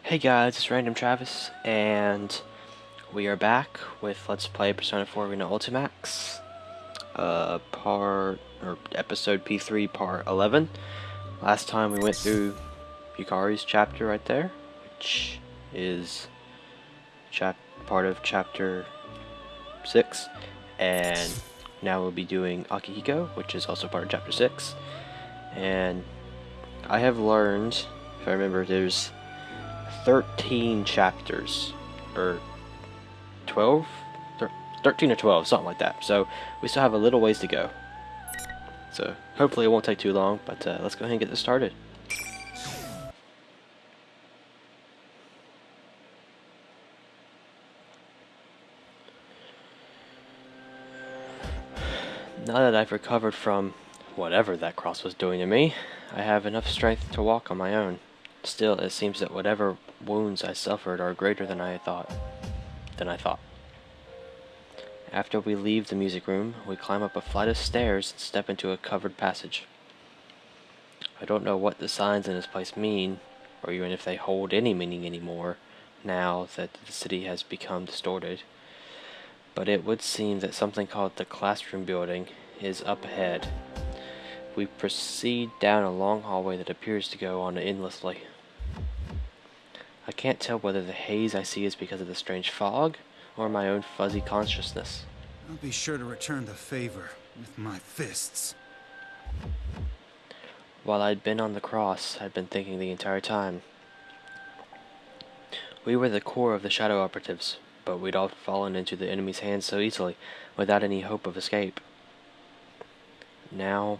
Hey guys, it's Random Travis, and we are back with Let's Play Persona 4 Arena Ultimax, episode P3, part 11. Last time we went through Yukari's chapter right there, which is part of chapter 6, and now we'll be doing Akihiko, which is also part of chapter 6. And I have learned, if I remember, there's 13 chapters, or 12? 13 or 12, something like that. So we still have a little ways to go. So hopefully it won't take too long, but let's go ahead and get this started. Now that I've recovered from whatever that cross was doing to me, I have enough strength to walk on my own. Still, it seems that whatever wounds I suffered are greater than I thought. After we leave the music room, we climb up a flight of stairs and step into a covered passage. I don't know what the signs in this place mean, or even if they hold any meaning anymore, now that the city has become distorted. But it would seem that something called the classroom building is up ahead. We proceed down a long hallway that appears to go on endlessly. I can't tell whether the haze I see is because of the strange fog, or my own fuzzy consciousness. I'll be sure to return the favor with my fists. While I'd been on the cross, I'd been thinking the entire time. We were the core of the shadow operatives, but we'd all fallen into the enemy's hands so easily, without any hope of escape. Now,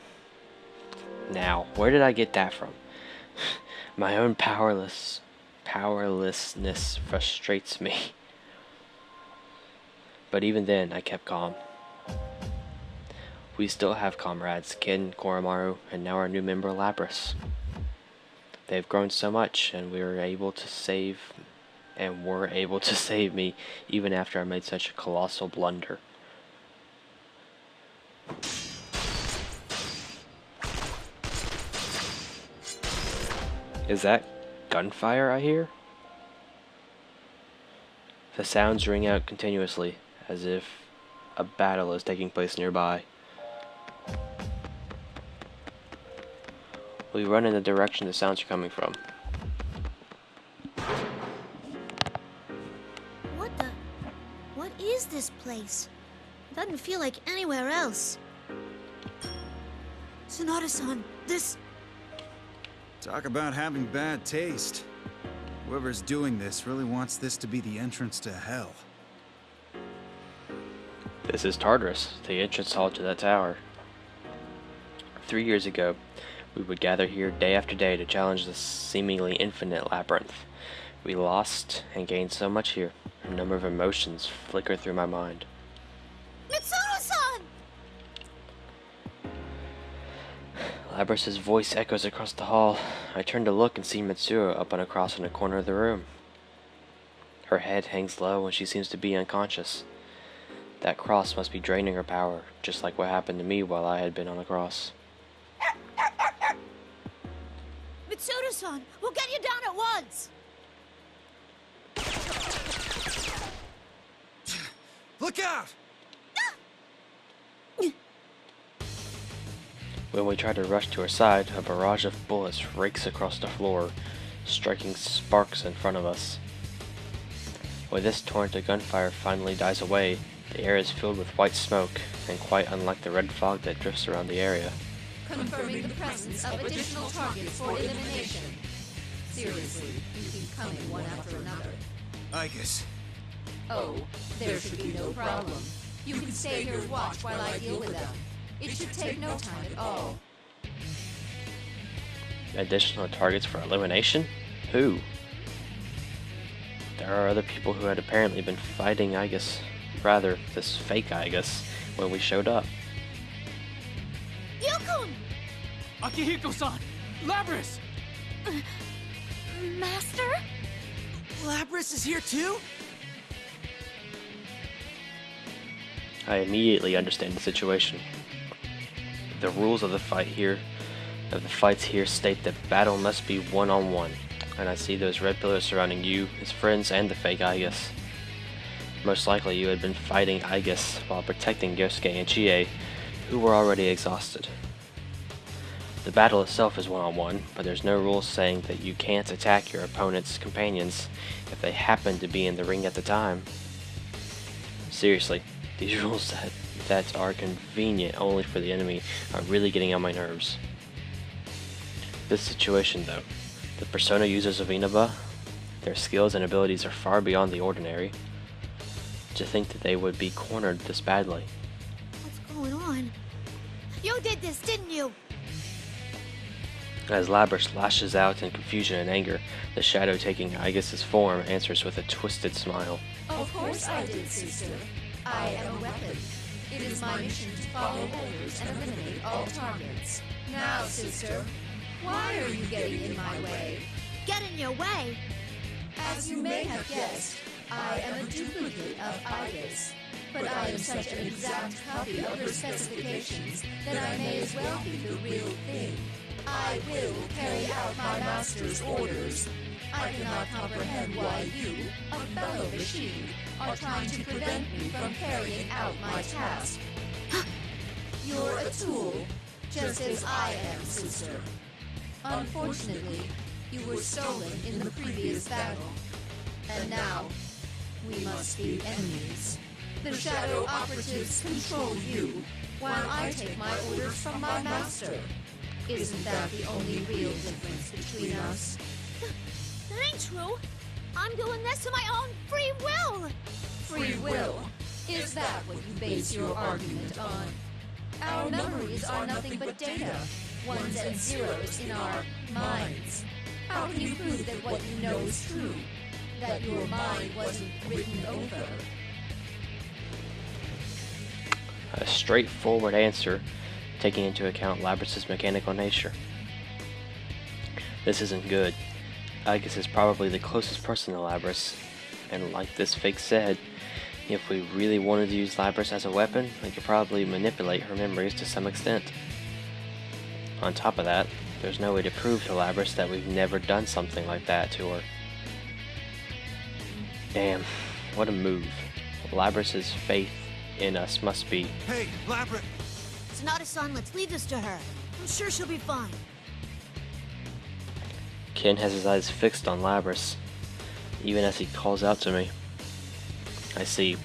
where did I get that from? My own powerlessness frustrates me. But even then, I kept calm. We still have comrades, Ken, Koromaru, and now our new member, Lapras. They've grown so much, and were able to save me even after I made such a colossal blunder. Is that gunfire I hear? The sounds ring out continuously, as if a battle is taking place nearby. We run in the direction the sounds are coming from. What is this place? It doesn't feel like anywhere else. Sonata-san, this... Talk about having bad taste. Whoever's doing this really wants this to be the entrance to hell. This is Tartarus, the entrance hall to that tower. 3 years ago, we would gather here day after day to challenge the seemingly infinite labyrinth. We lost and gained so much here. A number of emotions flicker through my mind. Mitsuno-san! Labras's voice echoes across the hall. I turn to look and see Mitsuo up on a cross in a corner of the room. Her head hangs low and she seems to be unconscious. That cross must be draining her power, just like what happened to me while I had been on the cross. Mitsuno-san, we'll get you down at once! Look out! When we try to rush to her side, a barrage of bullets rakes across the floor, striking sparks in front of us. When this torrent of gunfire finally dies away, the air is filled with white smoke, and quite unlike the red fog that drifts around the area. Confirming the presence of additional targets for elimination. Seriously, you keep coming one after another. Igus. Oh, there should be no problem. You can stay here and watch while I deal with them. It should take no time at all. Additional targets for elimination? Who? There are other people who had apparently been fighting Igus, rather, this fake Igus, when we showed up. Yukon! Akihiko-san! Lapras! Master? Lapras is here too? I immediately understand the situation. The rules of the fights here state that battle must be one-on-one. and I see those red pillars surrounding you, his friends, and the fake Aigis. Most likely you had been fighting Aigis while protecting Yosuke and Chie, who were already exhausted. The battle itself is one-on-one, but there's no rules saying that you can't attack your opponent's companions if they happen to be in the ring at the time. Seriously, these rules that are convenient only for the enemy are really getting on my nerves. This situation though, the Persona users of Inaba, their skills and abilities are far beyond the ordinary. To think that they would be cornered this badly. What's going on? You did this, didn't you? As Labrys lashes out in confusion and anger, the shadow taking Aigis' form answers with a twisted smile. Of course I did, sister. I am a weapon. It is my mission to follow orders and eliminate all targets. Now, sister, why are you getting in my way? Get in your way? As you may have guessed, I am a duplicate of Aigis, but I am such an exact copy of her specifications that I may as well be the real thing. I will carry out my master's orders. I cannot comprehend why you, a fellow machine, are trying to prevent me from carrying out my task. You're a tool, just as I am, sister. Unfortunately, you were stolen in the previous battle, and now we must be enemies. The shadow operatives control you, while I take my orders from my master. Isn't that the only real difference between us? That ain't true. I'm doing this of my own free will. Free will? Is that what you base your argument on? Our memories are nothing but data, ones and zeros in our minds. How can you prove that what you know is true? That your mind wasn't written over? A straightforward answer, taking into account Labrys' mechanical nature. This isn't good. Aigis is probably the closest person to Labrys, and like this fake said, if we really wanted to use Labrys as a weapon, we could probably manipulate her memories to some extent. On top of that, there's no way to prove to Labrys that we've never done something like that to her. Damn, what a move. Labrys' faith in us must be... Hey, Labrys! Sonata-san, let's leave this to her. I'm sure she'll be fine. Ken has his eyes fixed on Labrys, even as he calls out to me. I see.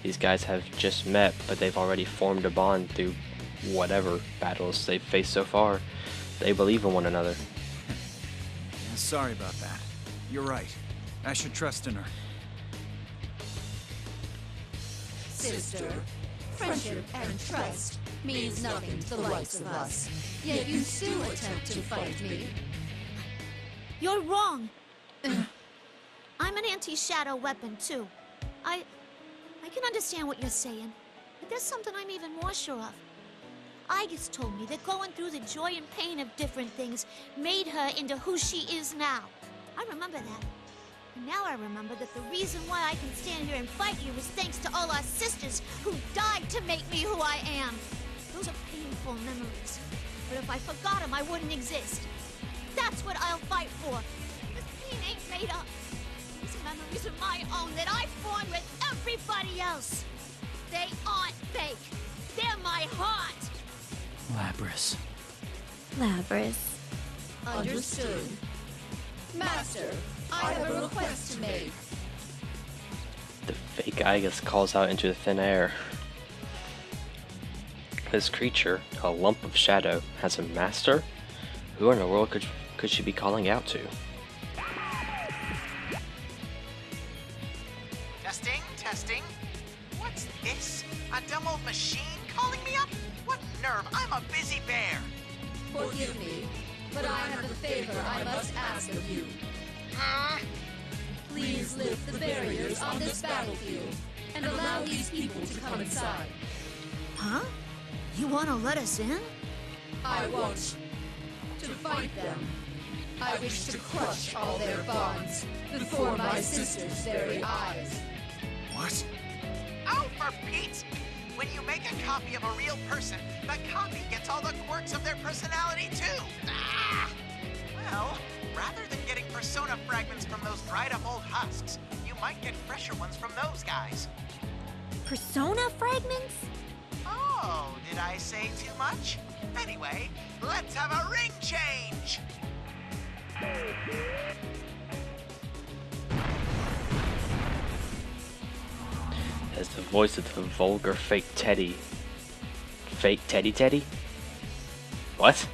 These guys have just met, but they've already formed a bond through whatever battles they've faced so far. They believe in one another. Sorry about that. You're right. I should trust in her. Sister, friendship and trust means nothing to the likes of us. Yet you still attempt to fight me. You're wrong. I'm an anti-shadow weapon, too. I can understand what you're saying, but there's something I'm even more sure of. Aigis told me that going through the joy and pain of different things made her into who she is now. I remember that. And now I remember that the reason why I can stand here and fight you is thanks to all our sisters who died to make me who I am. Those are painful memories. But if I forgot them, I wouldn't exist. That's what I'll fight for. This pain ain't made up. These memories are my own that I formed with everybody else. They aren't fake. They're my heart. Labrys. Labrys. Understood. Master, I have a request to make. The fake Aigis calls out into the thin air. This creature, a lump of shadow, has a master? Who in the world could she be calling out to? Testing, testing. What's this? A dumb old machine calling me up? What nerve? I'm a busy bear. Forgive me, but I have a favor I must ask of you. Please lift the barriers on this battlefield and allow these people to come inside. Huh? You want to let us in? I want to fight them. I wish to crush all their bonds before my sister's very eyes. What? Oh, for Pete's! When you make a copy of a real person, the copy gets all the quirks of their personality too. Ah! Well, Rather than getting persona fragments from those dried up old husks, you might get fresher ones from those guys. Persona fragments? Oh, did I say too much? Anyway, let's have a ring change! As the voice of the vulgar fake Teddy. Fake Teddy Teddy? What?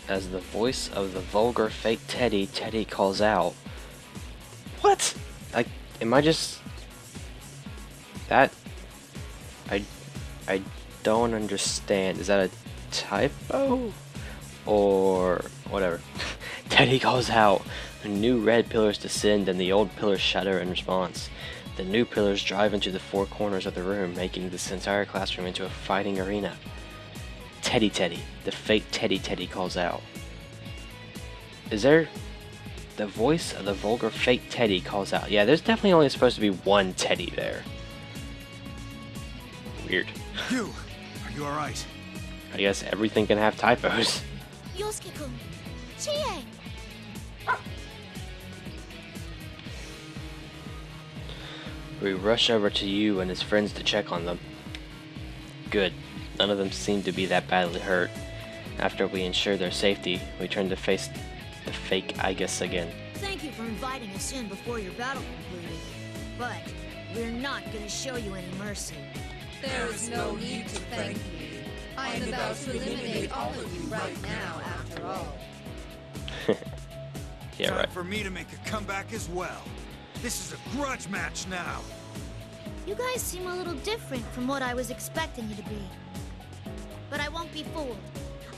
As the voice of the vulgar fake Teddy, Teddy calls out. What? Am I just... That... I don't understand. Is that a typo? Or... whatever. Teddy calls out. The new red pillars descend and the old pillars shatter in response. The new pillars drive into the four corners of the room, making this entire classroom into a fighting arena. Teddy Teddy, the fake Teddy Teddy calls out. Is there... The voice of the vulgar fake Teddy calls out. Yeah, there's definitely only supposed to be one Teddy there. Weird. You! Are you alright? I guess everything can have typos. Yosuke-kun. Chie! We rush over to you and his friends to check on them. Good. None of them seem to be that badly hurt. After we ensure their safety, we turn to face the fake Igus again. Thank you for inviting us in before your battle concluded. But we're not gonna show you any mercy. There is no need to thank me. I am about to eliminate all of you right now, after all. Yeah, Time right. for me to make a comeback as well. This is a grudge match now. You guys seem a little different from what I was expecting you to be. But I won't be fooled.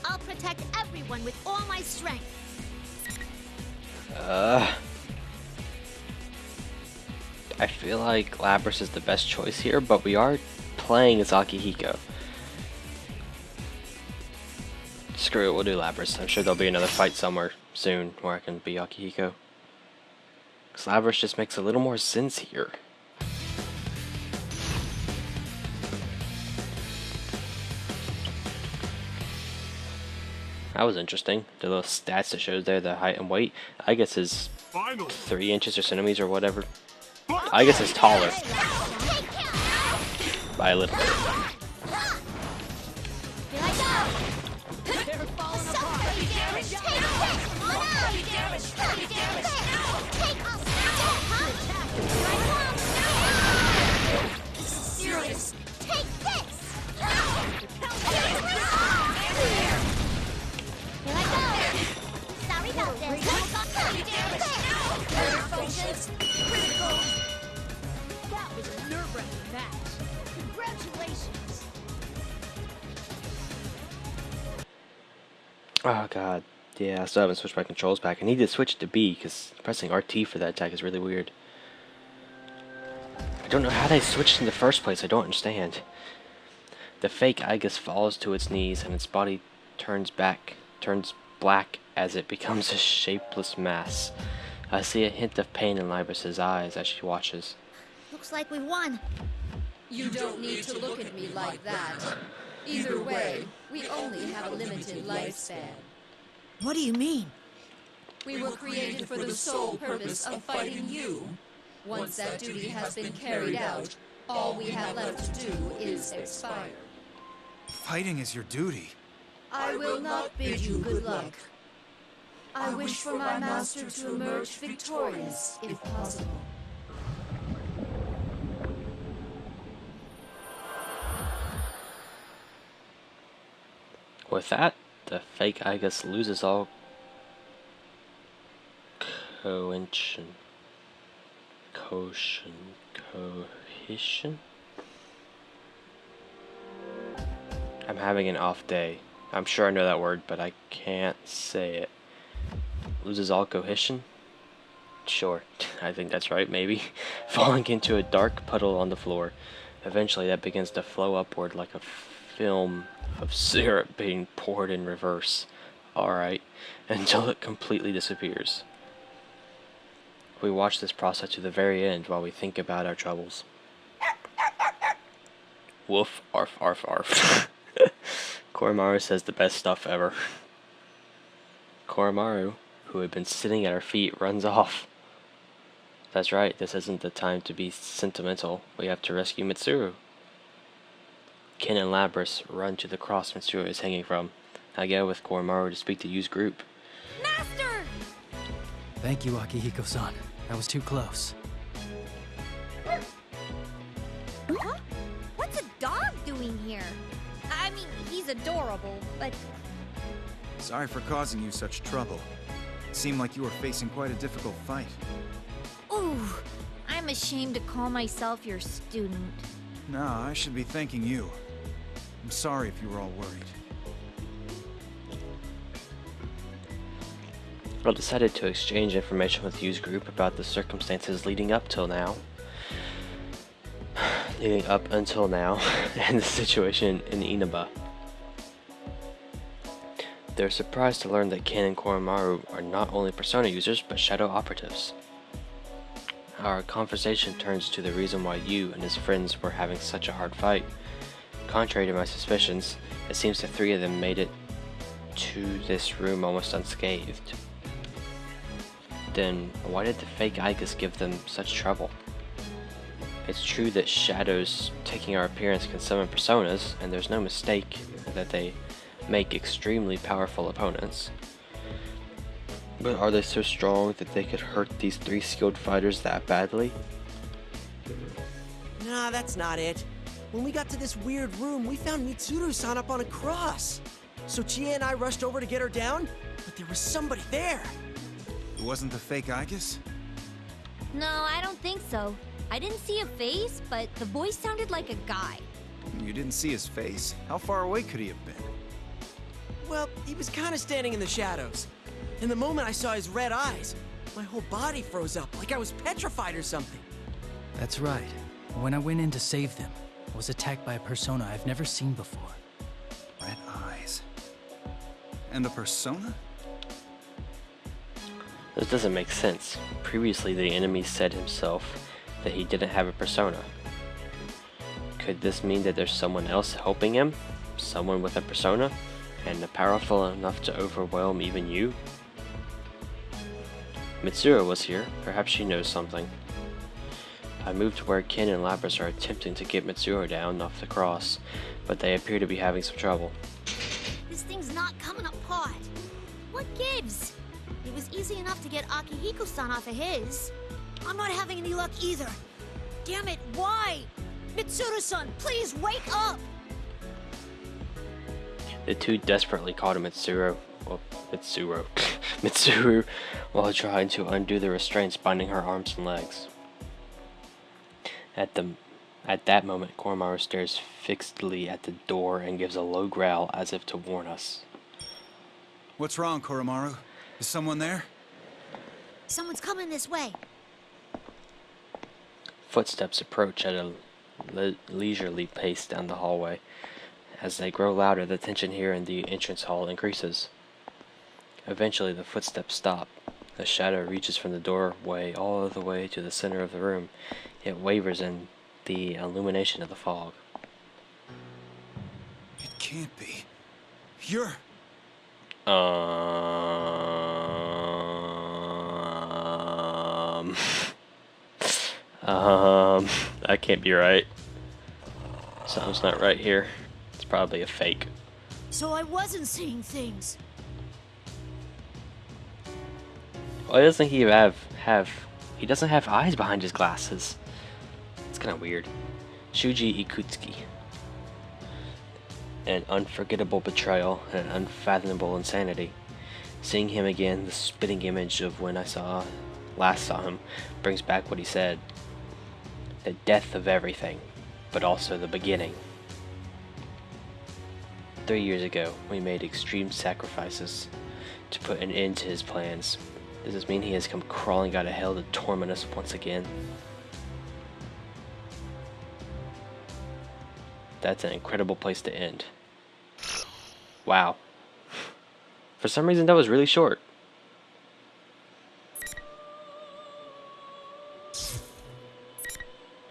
I'll protect everyone with all my strength. I feel like Lapras is the best choice here, but we are playing as Akihiko. Screw it, we'll do Lapras. I'm sure there'll be another fight somewhere soon where I can be Akihiko. Because Lapras just makes a little more sense here. That was interesting. The little stats that shows there, the height and weight. I guess is 3 inches or centimeters or whatever. I guess is taller by a little bit. Here I go! They're falling apart! Take this! Come on out! Take this! Take us! Here I come! This is serious! Take this! Here I go! Sorry about this! Functions critical! That was a nerve-wracking match! Congratulations! Oh god. Yeah, I still haven't switched my controls back. I need to switch to B because pressing RT for that attack is really weird. I don't know how they switched in the first place. I don't understand. The fake Igus falls to its knees and its body turns black as it becomes a shapeless mass. I see a hint of pain in Libras's eyes as she watches. Looks like we won. You don't need to look at me like that. Either way, we only have a limited lifespan. What do you mean? We were created for the sole purpose of fighting you. Once that duty has been carried out, all we have left to do is expire. Fighting is your duty. I will not bid you good luck. I wish for my master to emerge victorious, if possible. With that, the fake Igus loses all cohesion. I'm having an off day. I'm sure I know that word, but I can't say it. Loses all cohesion? Sure, I think that's right, maybe. Falling into a dark puddle on the floor. Eventually that begins to flow upward like a film of syrup being poured in reverse. Alright, until it completely disappears. We watch this process to the very end while we think about our troubles. Woof, arf, arf, arf. Koromaru says the best stuff ever. Koromaru, who had been sitting at our feet, runs off. That's right, this isn't the time to be sentimental. We have to rescue Mitsuru. Ken and Labras run to the cross Mitsuru is hanging from. I go with Koromaru to speak to Yu's group. Master! Thank you, Akihiko-san. That was too close. Huh? What's a dog doing here? I mean, he's adorable, but... Sorry for causing you such trouble. It seemed like you were facing quite a difficult fight. Ooh, I'm ashamed to call myself your student. No, I should be thanking you. I'm sorry if you were all worried. I decided to exchange information with Yu's group about the circumstances leading up until now, and the situation in Inaba. They're surprised to learn that Ken and Koromaru are not only Persona users, but shadow operatives. Our conversation turns to the reason why Yu and his friends were having such a hard fight. Contrary to my suspicions, it seems the three of them made it to this room almost unscathed. Then why did the fake Igus give them such trouble? It's true that shadows taking our appearance can summon personas, and there's no mistake that they make extremely powerful opponents. But are they so strong that they could hurt these three skilled fighters that badly? Nah, that's not it. When we got to this weird room, we found Mitsuru-san up on a cross. So Chie and I rushed over to get her down, but there was somebody there. It wasn't the fake Igus? No, I don't think so. I didn't see a face, but the voice sounded like a guy. You didn't see his face? How far away could he have been? Well, he was kind of standing in the shadows. And the moment I saw his red eyes, my whole body froze up, like I was petrified or something. That's right. When I went in to save them, I was attacked by a persona I've never seen before. Red eyes. And the persona? This doesn't make sense. Previously, the enemy said himself that he didn't have a persona. Could this mean that there's someone else helping him? Someone with a persona? And powerful enough to overwhelm even you? Mitsuru was here. Perhaps she knows something. I moved to where Ken and Lapras are attempting to get Mitsuru down off the cross, but they appear to be having some trouble. This thing's not coming apart. What gives? It was easy enough to get Akihiko-san off of his. I'm not having any luck either. Damn it, why? Mitsuru-san, please wake up! The two desperately called to Mitsuru while trying to undo the restraints binding her arms and legs. At that moment, Koromaru stares fixedly at the door and gives a low growl as if to warn us. What's wrong, Koromaru? Is someone there? Someone's coming this way. Footsteps approach at a leisurely pace down the hallway. As they grow louder, the tension here in the entrance hall increases. Eventually, the footsteps stop. The shadow reaches from the doorway all the way to the center of the room. It wavers in the illumination of the fog. It can't be. You're... That can't be right. Something's not right here. It's probably a fake. So I wasn't seeing things. Why doesn't he have he doesn't have eyes behind his glasses? It's kind of weird. Shuji Ikutsuki. An unforgettable betrayal and an unfathomable insanity. Seeing him again, the spitting image of when I last saw him, brings back what he said. The death of everything, but also the beginning. 3 years ago, we made extreme sacrifices to put an end to his plans. Does this mean he has come crawling out of hell to torment us once again? That's an incredible place to end. Wow. For some reason that was really short.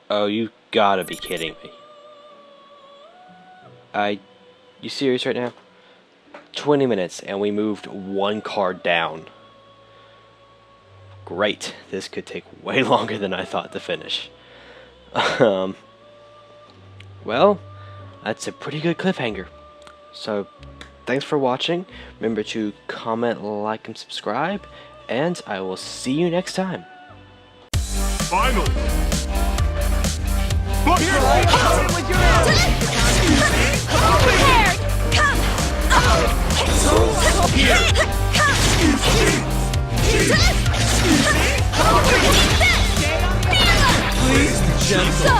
Oh, you gotta be kidding me. You serious right now? 20 minutes and we moved one card down. Great. This could take way longer than I thought to finish. Well, that's a pretty good cliffhanger. So, thanks for watching. Remember to comment, like, and subscribe. And I will see you next time. Finally! Look here! Prepared! Come! Please, gentle. So!